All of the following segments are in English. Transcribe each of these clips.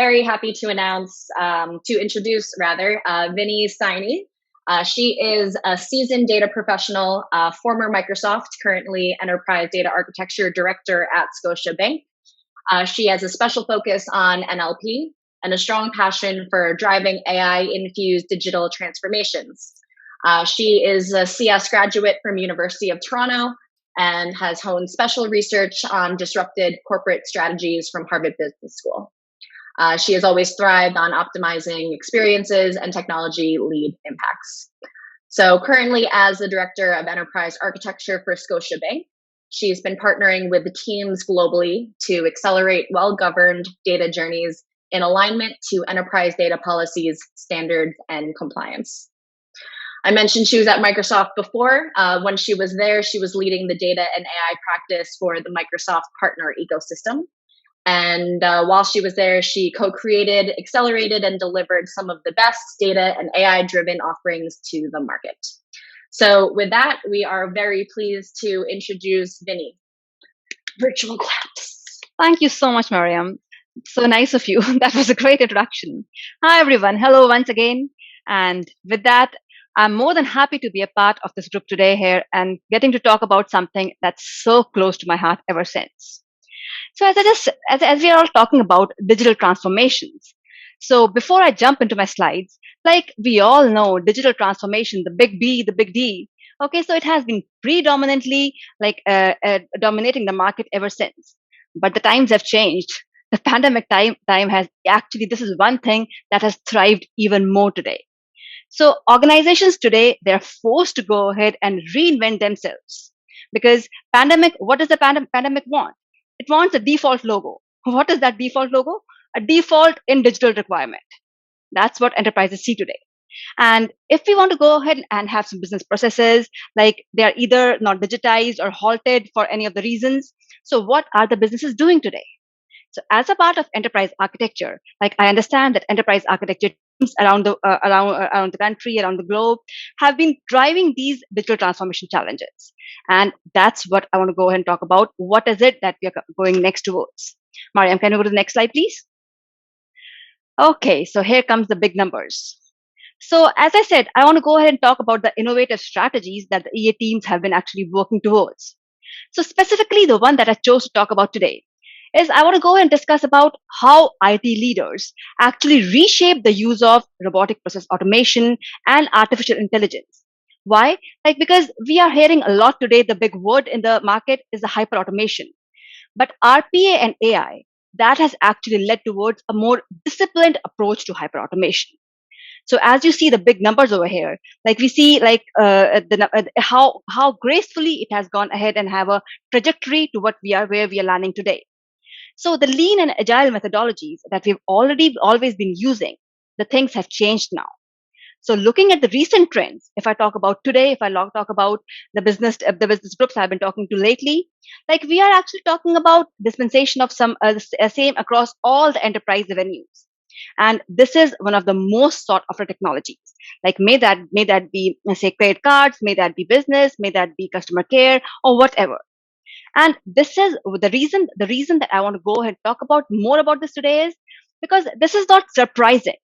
very happy to introduce Vinnie Saini. She is a seasoned data professional, former Microsoft, currently Enterprise Data Architecture Director at Scotiabank. She has a special focus on NLP and a strong passion for driving AI-infused digital transformations. She is a CS graduate from University of Toronto and has honed special research on disrupted corporate strategies from Harvard Business School. She has always thrived on optimizing experiences and technology lead impacts. So currently as the Director of Enterprise Architecture for Scotiabank, she's been partnering with the teams globally to accelerate well-governed data journeys in alignment to enterprise data policies, standards, and compliance. I mentioned she was at Microsoft before. When she was there, she was leading the data and AI practice for the Microsoft partner ecosystem. And while she was there, she co-created, accelerated, and delivered some of the best data and AI-driven offerings to the market. So with that, we are very pleased to introduce Vinnie. Virtual claps. Thank you so much, Mariam. So nice of you. That was a great introduction. Hi, everyone. Hello once again. And with that, I'm more than happy to be a part of this group today here and getting to talk about something that's so close to my heart ever since. So as we are all talking about digital transformations, so before I jump into my slides, like we all know, digital transformation, the big B, the big D. Okay, so it has been predominantly dominating the market ever since. But the times have changed. The pandemic time has actually, this is one thing that has thrived even more today. So organizations today, they're forced to go ahead and reinvent themselves because what does the pandemic want? It wants a default logo. What is that default logo? A default in digital requirement. That's what enterprises see today. And if we want to go ahead and have some business processes, like they are either not digitized or halted for any of the reasons. So what are the businesses doing today? So as a part of enterprise architecture, like I understand that enterprise architecture teams around the country, around the globe, have been driving these digital transformation challenges. And that's what I want to go ahead and talk about. What is it that we are going next towards? Mariam, can you go to the next slide, please? Okay, so here comes the big numbers. So as I said, I want to go ahead and talk about the innovative strategies that the EA teams have been actually working towards. So specifically, the one that I chose to talk about today is I want to go and discuss about how IT leaders actually reshape the use of robotic process automation and artificial intelligence. Why? Because we are hearing a lot today, the big word in the market is the hyper automation. But RPA and AI, that has actually led towards a more disciplined approach to hyper automation. So as you see the big numbers over here, we see how gracefully it has gone ahead and have a trajectory to where we are landing today. So the lean and agile methodologies that we've always been using, the things have changed now. So looking at the recent trends, if I talk about today, if I talk about the business groups I've been talking to lately, we are actually talking about dispensation of some same across all the enterprise venues. And this is one of the most sought after technologies. May that be, say, credit cards, may that be business, may that be customer care or whatever. And this is the reason that I want to go ahead and talk about more about this today is because this is not surprising,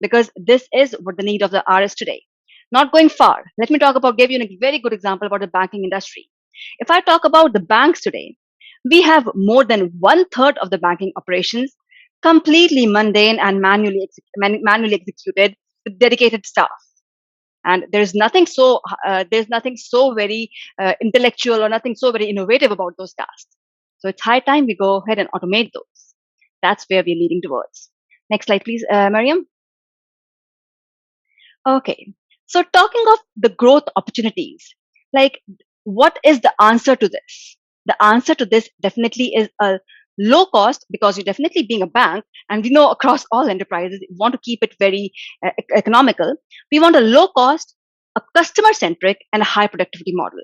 because this is what the need of the hour is today. Not going far, let me give you a very good example about the banking industry. If I talk about the banks today, we have more than 1/3 of the banking operations completely mundane and manually executed with dedicated staff. And there's nothing so very intellectual or nothing so very innovative about those tasks. So it's high time we go ahead and automate those. That's where we're leading towards. Next slide, please, Mariam. Okay. So talking of the growth opportunities, what is the answer to this? The answer to this definitely is a low cost, because you're definitely being a bank, and we know across all enterprises, we want to keep it very economical. We want a low cost, a customer centric, and a high productivity model.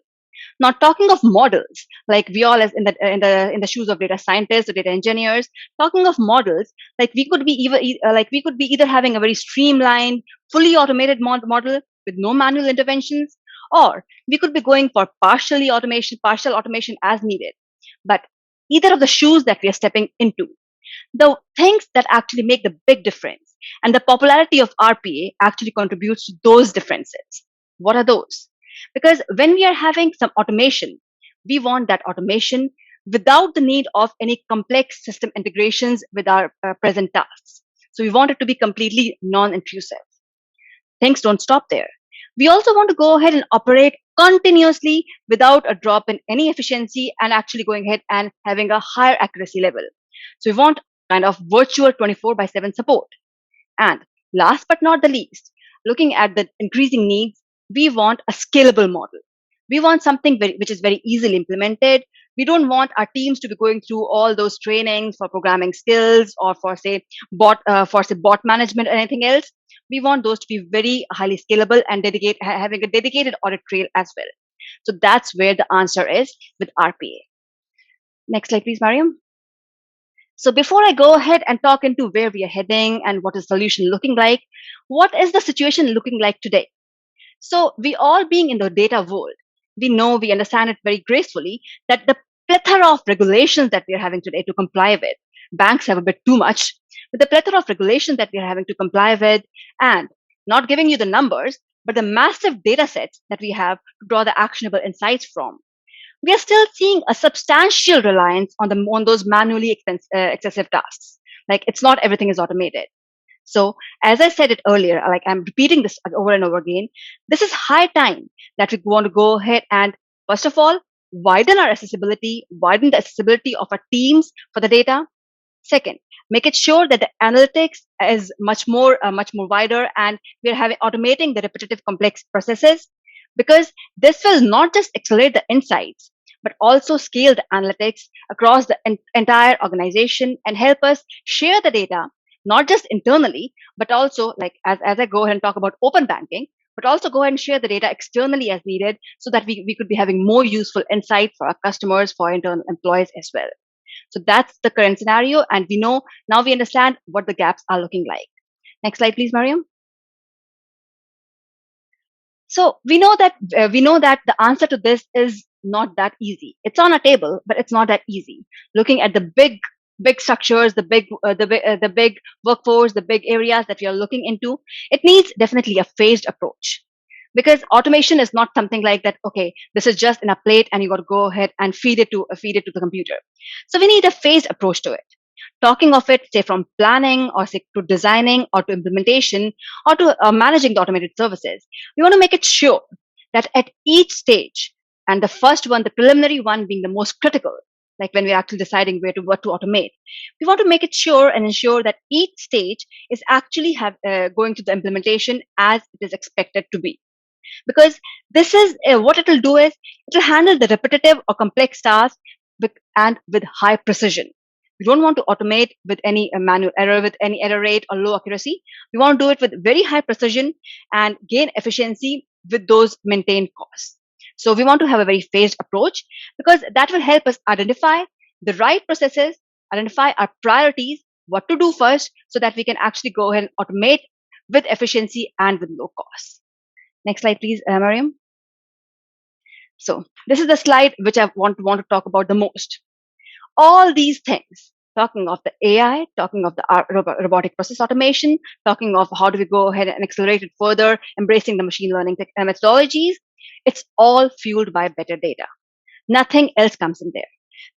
Now, talking of models, we all as in the shoes of data scientists or data engineers, talking of models, we could be either having a very streamlined, fully automated model with no manual interventions, or we could be going for partial automation as needed. But either of the shoes that we are stepping into, the things that actually make the big difference. And the popularity of RPA actually contributes to those differences. What are those? Because when we are having some automation, we want that automation without the need of any complex system integrations with our present tasks. So we want it to be completely non-intrusive. Things don't stop there. We also want to go ahead and operate continuously without a drop in any efficiency and actually going ahead and having a higher accuracy level. So we want kind of virtual 24 by 7 support. And last but not the least, looking at the increasing needs, we want a scalable model. We want something which is very easily implemented. We don't want our teams to be going through all those trainings for programming skills or for say bot management or anything else. We want those to be very highly scalable and having a dedicated audit trail as well. So that's where the answer is with RPA. Next slide, please, Mariam. So before I go ahead and talk into where we are heading and what is the solution looking like, what is the situation looking like today? So we all being in the data world, we understand it very gracefully that the plethora of regulations that we are having today to comply with, banks have a bit too much, with the plethora of regulations that we are having to comply with, and not giving you the numbers, but the massive data sets that we have to draw the actionable insights from, we are still seeing a substantial reliance on those manually excessive tasks. Like it's not everything is automated. So as I said it earlier, like I'm repeating this over and over again, this is high time that we want to go ahead and first of all, widen the accessibility of our teams for the data. Second, make it sure that the analytics is much more wider, and we are having automating the repetitive complex processes, because this will not just accelerate the insights, but also scale the analytics across the entire organization and help us share the data, not just internally, but also like as I go ahead and talk about open banking, but also go ahead and share the data externally as needed so that we could be having more useful insight for our customers, for our internal employees as well. So that's the current scenario. And now we understand what the gaps are looking like. Next slide, please, Mariam. So we know that the answer to this is not that easy. It's on a table, but it's not that easy. Looking at the big structures, the big workforce, the big areas that we are looking into, it needs definitely a phased approach. Because automation is not something like that. Okay, this is just in a plate, and you got to go ahead and feed it to the computer. So we need a phased approach to it. Talking of it, say from planning or say to designing or to implementation or to managing the automated services, we want to make it sure that at each stage, and the first one, the preliminary one being the most critical, like when we're actually deciding what to automate, we want to make it sure and ensure that each stage is actually going to the implementation as it is expected to be. Because this is what it will do is it will handle the repetitive or complex tasks and with high precision. We don't want to automate with any manual error, with any error rate or low accuracy. We want to do it with very high precision and gain efficiency with those maintained costs. So we want to have a very phased approach, because that will help us identify the right processes, identify our priorities, what to do first, so that we can actually go ahead and automate with efficiency and with low cost. Next slide, please, Mariam. So this is the slide which I want to talk about the most. All these things, talking of the AI, talking of the robotic process automation, talking of how do we go ahead and accelerate it further, embracing the machine learning methodologies, it's all fueled by better data. Nothing else comes in there.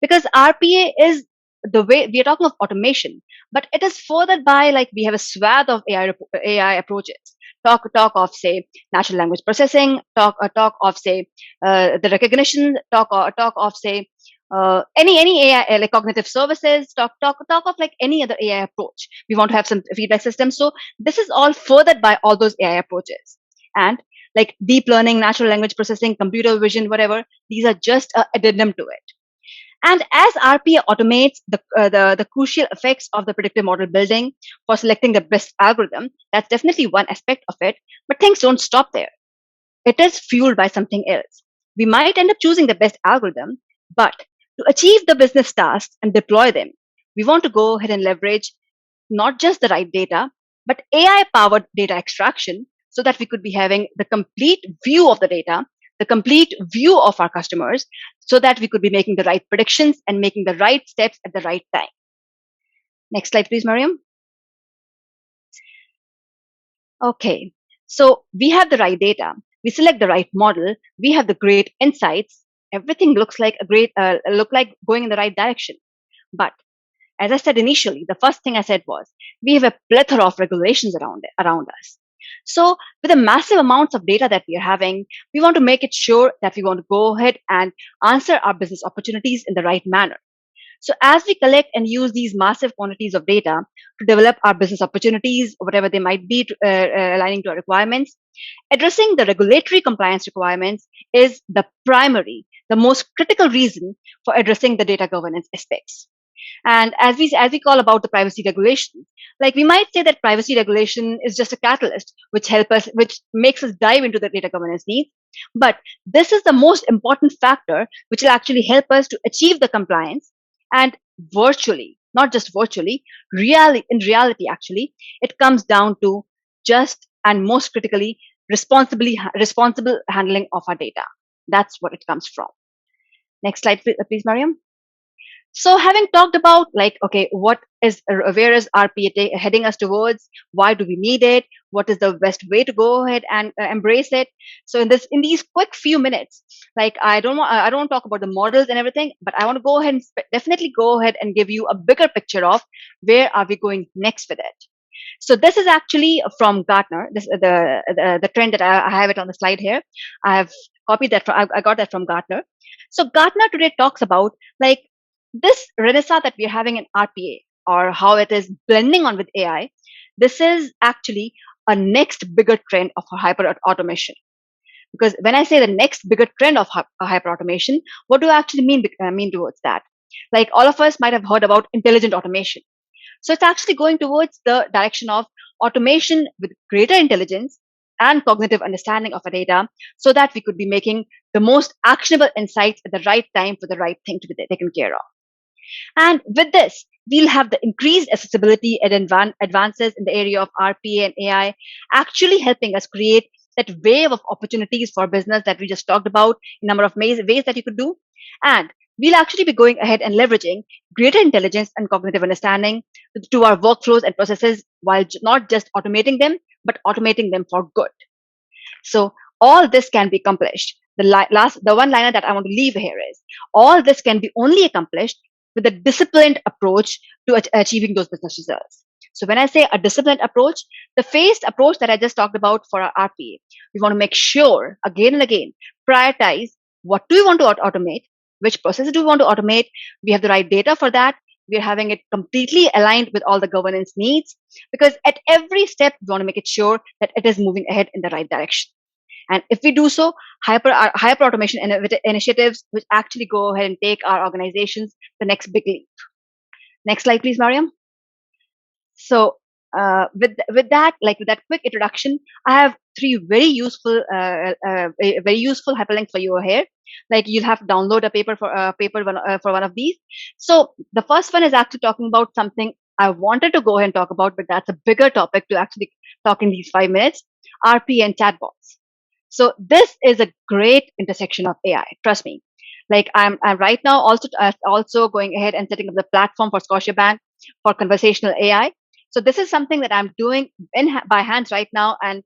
Because RPA is the way we are talking of automation, but it is furthered by, like, we have a swath of AI approaches. Talk of say natural language processing, talk of say the recognition, talk of say any AI like cognitive services, talk of like any other AI approach. We want to have some feedback systems. So this is all furthered by all those AI approaches. And like deep learning, natural language processing, computer vision, whatever, these are just an addendum to it. And as RPA automates the crucial effects of the predictive model building for selecting the best algorithm, that's definitely one aspect of it. But things don't stop there. It is fueled by something else. We might end up choosing the best algorithm, but to achieve the business tasks and deploy them, we want to go ahead and leverage not just the right data, but AI-powered data extraction, so that we could be having the complete view of the data, the complete view of our customers, so that we could be making the right predictions and making the right steps at the right time. Next slide, please, Mariam. Okay, so we have the right data. We select the right model. We have the great insights. Everything looks like look like going in the right direction. But as I said initially, the first thing I said was we have a plethora of regulations around us. So with the massive amounts of data that we are having, we want to make it sure that we want to go ahead and answer our business opportunities in the right manner. So as we collect and use these massive quantities of data to develop our business opportunities, whatever they might be, aligning to our requirements, addressing the regulatory compliance requirements is the primary, the most critical reason for addressing the data governance aspects. And as we call about the privacy regulation, like we might say that privacy regulation is just a catalyst which makes us dive into the data governance needs. But this is the most important factor which will actually help us to achieve the compliance and virtually, not just virtually, in reality, actually, it comes down to just and most critically responsible handling of our data. That's what it comes from. Next slide, please, Mariam. So having talked about like, okay, where is RPA heading us towards? Why do we need it? What is the best way to go ahead and embrace it? So in these quick few minutes, like I don't want to talk about the models and everything, but I want to go ahead and definitely go ahead and give you a bigger picture of where are we going next with it. So this is actually from Gartner. This the trend that I have it on the slide here. I have copied that. I got that from Gartner. So Gartner today talks about like this renaissance that we're having in RPA or how it is blending on with AI. This is actually a next bigger trend of hyper automation. Because when I say the next bigger trend of hyper automation, what do I actually mean towards that? Like all of us might have heard about intelligent automation. So it's actually going towards the direction of automation with greater intelligence and cognitive understanding of our data so that we could be making the most actionable insights at the right time for the right thing to be taken care of. And with this, we'll have the increased accessibility and advances in the area of RPA and AI actually helping us create that wave of opportunities for business that we just talked about, a number of ways that you could do. And we'll actually be going ahead and leveraging greater intelligence and cognitive understanding to our workflows and processes while not just automating them, but automating them for good. So all this can be accomplished. The one liner that I want to leave here is all this can be only accomplished with a disciplined approach to achieving those business results. So when I say a disciplined approach, the phased approach that I just talked about for our RPA, we want to make sure again and again, prioritize what do we want to automate, which processes do we want to automate, we have the right data for that, we're having it completely aligned with all the governance needs, because at every step, we want to make it sure that it is moving ahead in the right direction. And if we do so, hyper automation initiatives which actually go ahead and take our organizations the next big leap. Next slide, please, Mariam. So with that quick introduction, I have three very useful hyperlinks for you here. Like you'll have to download a paper for one of these. So the first one is actually talking about something I wanted to go ahead and talk about, but that's a bigger topic to actually talk in these 5 minutes: RPA and chatbots. So this is a great intersection of AI. Trust me. Like I'm right now also going ahead and setting up the platform for Scotiabank for conversational AI. So this is something that I'm doing by hands right now. And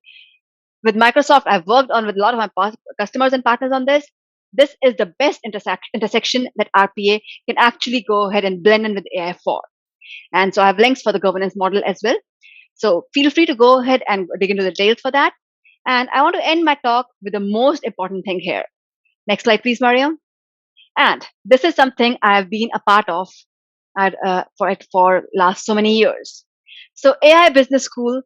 with Microsoft, I've worked on with a lot of my customers and partners on this. This is the best intersection that RPA can actually go ahead and blend in with AI for. And so I have links for the governance model as well. So feel free to go ahead and dig into the details for that. And I want to end my talk with the most important thing here. Next slide, please, Mariam. And this is something I have been a part of for last so many years. So AI Business School,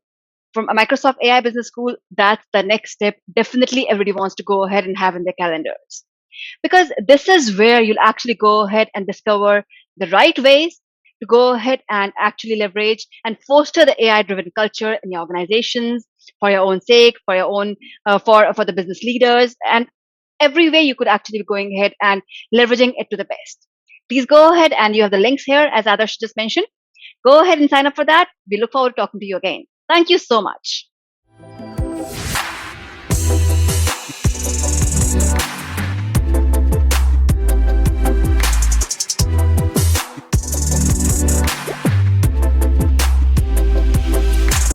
from Microsoft AI Business School, that's the next step. Definitely everybody wants to go ahead and have in their calendars. Because this is where you'll actually go ahead and discover the right ways to go ahead and actually leverage and foster the AI-driven culture in your organizations for your own sake, for your own, for the business leaders, and every way you could actually be going ahead and leveraging it to the best. Please go ahead, and you have the links here, as Adarsh just mentioned. Go ahead and sign up for that. We look forward to talking to you again. Thank you so much.